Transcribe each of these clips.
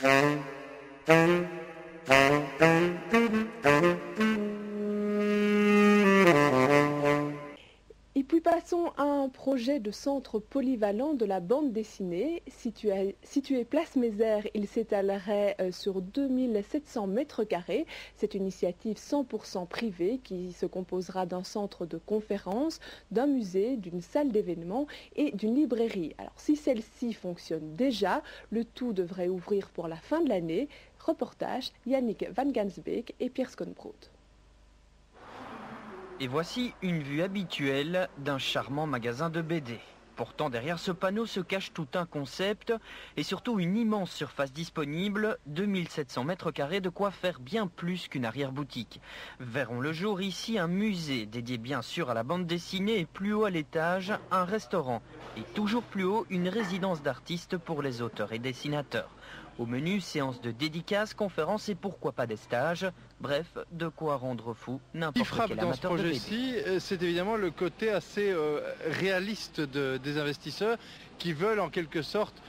Et puis passons à un projet de centre polyvalent de la bande dessinée. Situé place Mézère, il s'étalerait sur 2700 mètres carrés. C'est une initiative 100% privée qui se composera d'un centre de conférences, d'un musée, d'une salle d'événements et d'une librairie. Alors si celle-ci fonctionne déjà, le tout devrait ouvrir pour la fin de l'année. Reportage Yannick Van Gansbeek et Pierre Skonbrood. Et voici une vue habituelle d'un charmant magasin de BD. Pourtant, derrière ce panneau se cache tout un concept et surtout une immense surface disponible, 2700 mètres carrés, de quoi faire bien plus qu'une arrière-boutique. Verront le jour ici un musée dédié bien sûr à la bande dessinée et plus haut à l'étage, un restaurant. Et toujours plus haut, une résidence d'artistes pour les auteurs et dessinateurs. Au menu, séances de dédicaces, conférences et pourquoi pas des stages. Bref, de quoi rendre fou n'importe quel amateur de BD. Ce qui frappe dans ce projet-ci, c'est évidemment le côté assez réaliste des investisseurs qui veulent en quelque sorte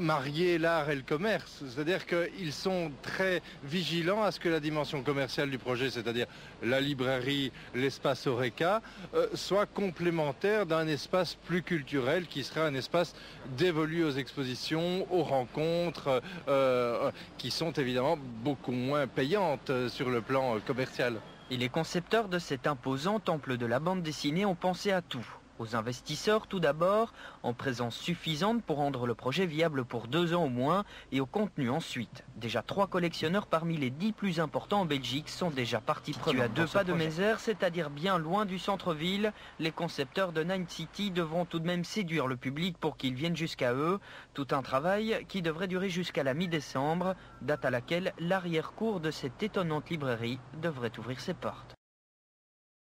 marier l'art et le commerce. C'est-à-dire qu'ils sont très vigilants à ce que la dimension commerciale du projet, c'est-à-dire la librairie, l'espace Horeca, soit complémentaire d'un espace plus culturel qui sera un espace dévolu aux expositions, aux rencontres, qui sont évidemment beaucoup moins payantes sur le plan commercial. Et les concepteurs de cet imposant temple de la bande dessinée ont pensé à tout. Aux investisseurs tout d'abord, en présence suffisante pour rendre le projet viable pour 2 ans au moins, et au contenu ensuite. Déjà 3 collectionneurs parmi les 10 plus importants en Belgique sont déjà partie prenante. À 2 pas de Mézère, c'est-à-dire bien loin du centre-ville, les concepteurs de Nine City devront tout de même séduire le public pour qu'il vienne jusqu'à eux. Tout un travail qui devrait durer jusqu'à la mi-décembre, date à laquelle l'arrière-cour de cette étonnante librairie devrait ouvrir ses portes.